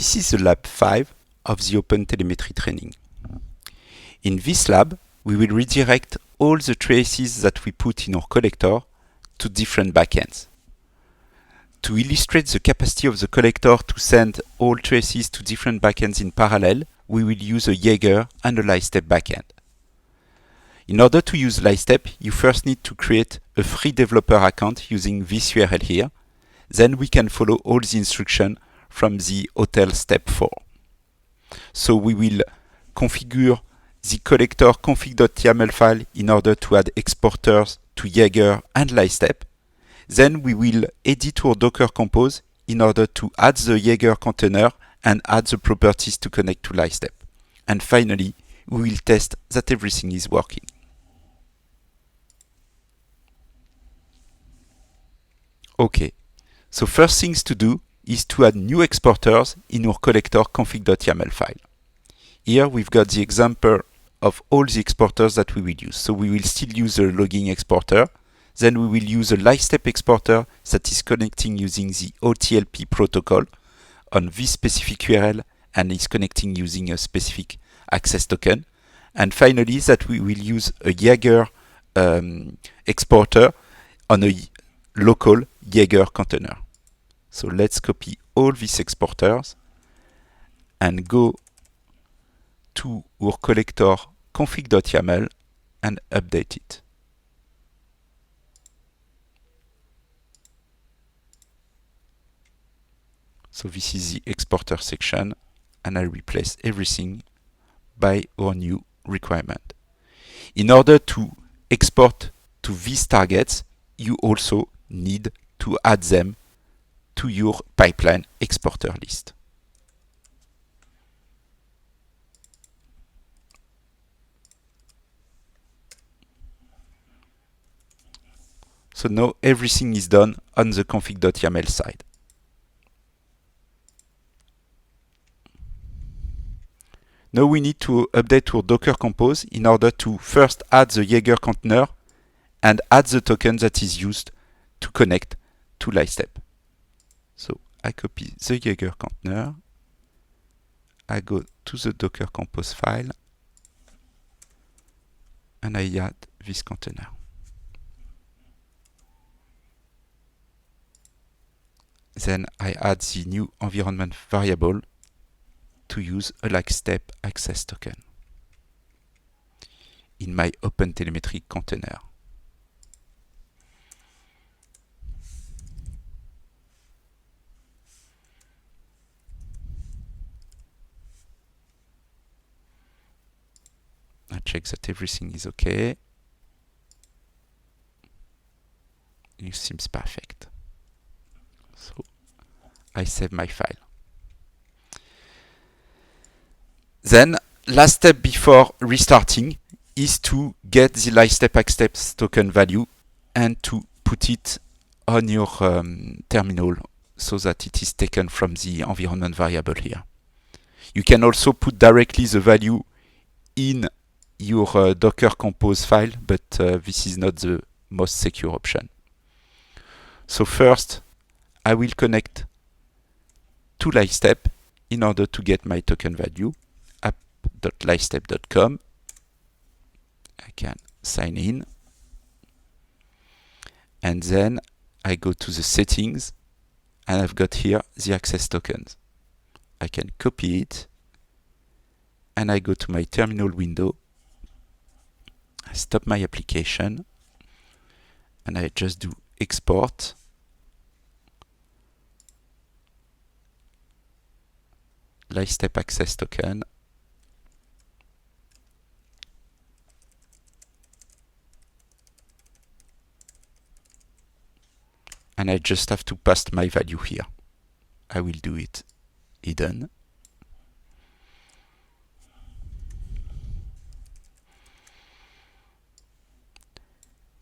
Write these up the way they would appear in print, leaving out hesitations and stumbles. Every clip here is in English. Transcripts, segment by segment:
This is the lab 5 of the OpenTelemetry training. In this lab, we will redirect all the traces that we put in our collector to different backends. To illustrate the capacity of the collector to send all traces to different backends in parallel, we will use a Jaeger and a Lightstep backend. In order to use Lightstep, you first need to create a free developer account using this URL here. Then we can follow all the instructions from the hotel step 4. So we will configure the collector config.yaml file in order to add exporters to Jaeger and Lightstep. Then we will edit our Docker Compose in order to add the Jaeger container and add the properties to connect to Lightstep. And finally, we will test that everything is working. Okay, so first things to do is to add new exporters in our collector config.yaml file. Here we've got the example of all the exporters that we will use. So we will still use a logging exporter. Then we will use a Lightstep exporter that is connecting using the OTLP protocol on this specific URL and is connecting using a specific access token. And finally, that we will use a Jaeger exporter on a local Jaeger container. So let's copy all these exporters and go to our collector config.yaml and update it. So this is the exporter section, and I replace everything by our new requirement. In order to export to these targets, you also need to add them to your pipeline exporter list. So now everything is done on the config.yaml side. Now we need to update our Docker Compose in order to first add the Jaeger container and add the token that is used to connect to Lightstep. So I copy the Jaeger container, I go to the Docker Compose file, and I add this container. Then I add the new environment variable to use a Lightstep access token in my OpenTelemetry container. I check that everything is okay. It seems perfect. So I save my file. Then, last step before restarting is to get the Lightstep access token value and to put it on your terminal so that it is taken from the environment variable here. You can also put directly the value in your Docker Compose file, but this is not the most secure option. So first, I will connect to Lightstep in order to get my token value. app.lightstep.com. I can sign in. And then I go to the settings and I've got here the access tokens. I can copy it and I go to my terminal window. I stop my application and I just do export. Lightstep access token. And I just have to paste my value here. I will do it hidden.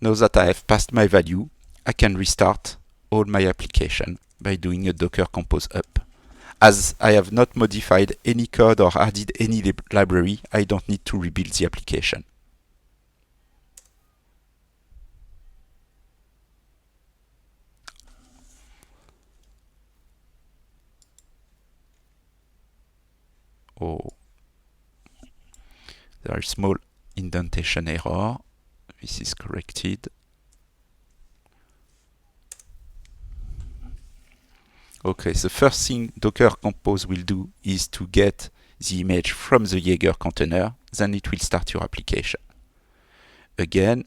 Now that I have passed my value, I can restart all my application by doing a Docker Compose up. As I have not modified any code or added any library, I don't need to rebuild the application. Oh, there is small indentation error. This is corrected. Okay, the first thing Docker Compose will do is to get the image from the Jaeger container, then it will start your application. Again,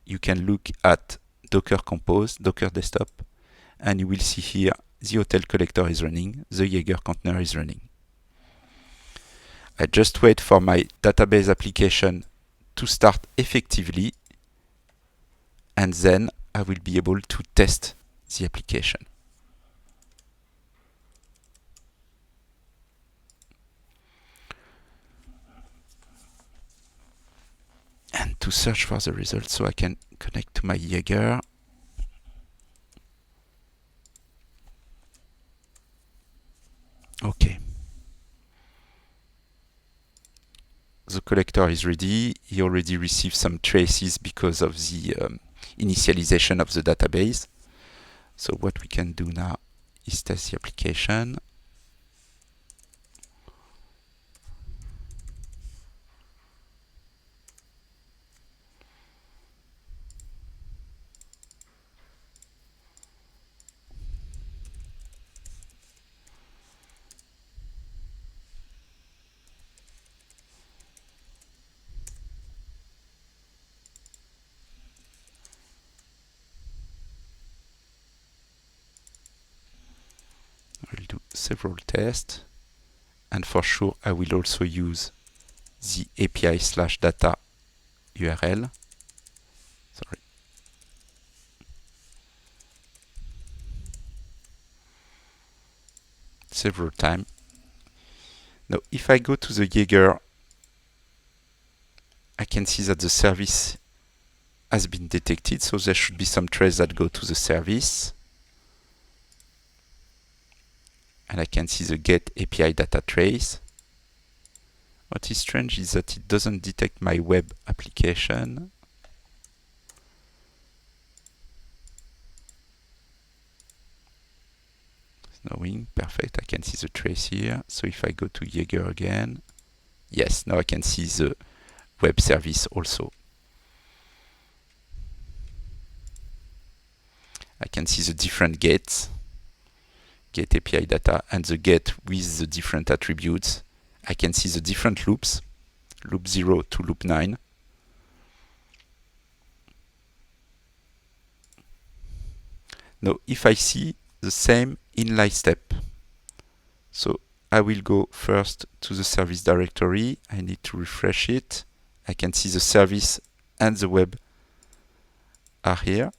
you can look at Docker Compose, Docker Desktop, and you will see here the hotel collector is running, the Jaeger container is running. I just wait for my database application to start effectively, and then I will be able to test the application. And to search for the results, so I can connect to my Jaeger. Okay. The collector is ready. He already received some traces because of the initialization of the database. So what we can do now is test the application. I will do several tests, and for sure I will also use the API/data URL. Sorry. Several times. Now, if I go to the Jaeger, I can see that the service has been detected, so there should be some trace that go to the service. And I can see the get API data trace. What is strange is that it doesn't detect my web application. Snowing, perfect. I can see the trace here. So if I go to Jaeger again, yes, now I can see the web service also. I can see the different gates, get API data, and the get with the different attributes. I can see the different loops, loop 0 to loop 9. Now, if I see the same in Lightstep, so I will go first to the service directory. I need to refresh it. I can see the service and the web are here.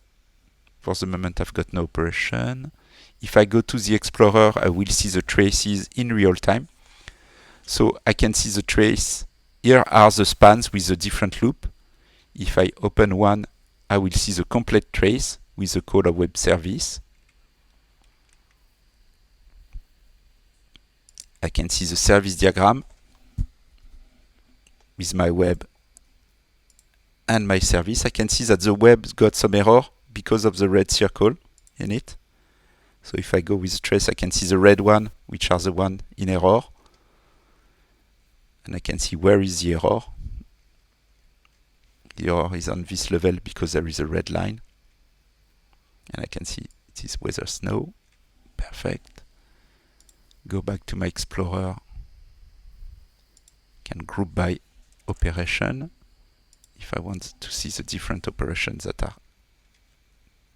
For the moment, I've got no operation. If I go to the Explorer, I will see the traces in real time. So I can see the trace. Here are the spans with the different loop. If I open one, I will see the complete trace with the code of web service. I can see the service diagram with my web and my service. I can see that the web got some error because of the red circle in it. So if I go with trace, I can see the red one, which are the one in error. And I can see where is the error. The error is on this level because there is a red line. And I can see it is weather snow. Perfect. Go back to my Explorer. Can group by operation. If I want to see the different operations that are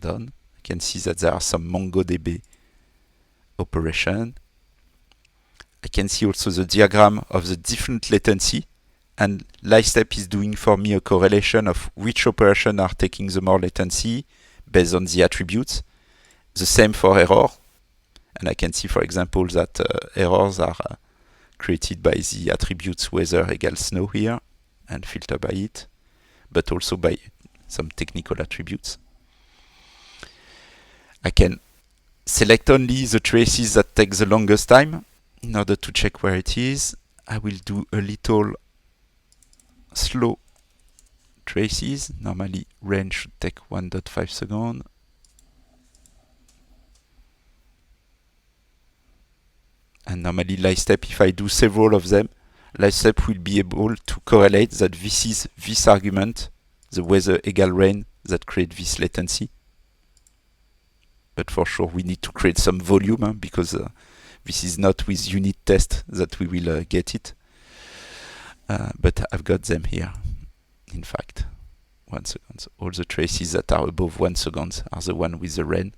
done, I can see that there are some MongoDB operation. I can see also the diagram of the different latency, and Lightstep is doing for me a correlation of which operation are taking the more latency based on the attributes. The same for error, and I can see, for example, that errors are created by the attributes weather equals snow here and filter by it, but also by some technical attributes. I can select only the traces that take the longest time in order to check where it is. I will do a little slow traces. Normally rain should take 1.5 seconds. And normally Lightstep, if I do several of them, Lightstep will be able to correlate that this is this argument, the weather equal rain, that create this latency. But for sure we need to create some volume because this is not with unit test that we will get it. But I've got them here. In fact, 1 second. All the traces that are above 1 second are the one with the rain.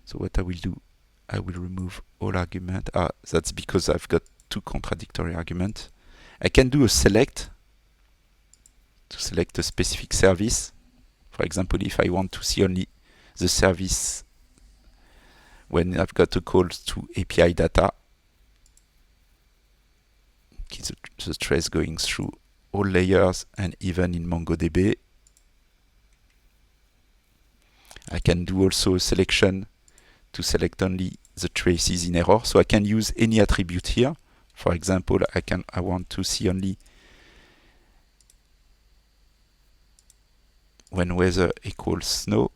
So what I will do, I will remove all argument. That's because I've got two contradictory arguments. I can do a select to select a specific service. For example, if I want to see only the service when I've got a call to API data, the trace going through all layers and even in MongoDB. I can do also a selection to select only the traces in error. So I can use any attribute here. For example, I want to see only when weather equals snow.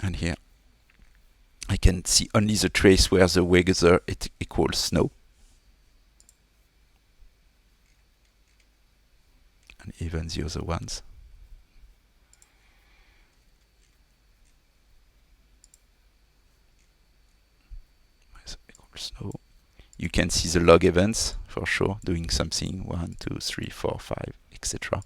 And here I can see only the trace where the weather equals snow. And even the other ones. Weather equals snow. You can see the log events for sure, doing something 1, 2, 3, 4, 5, etc.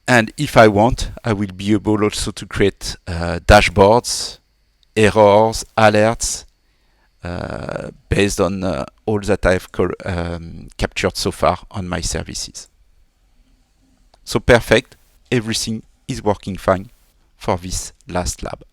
And if I want, I will be able also to create dashboards, errors, alerts, based on all that I've captured so far on my services. So perfect, everything is working fine for this last lab.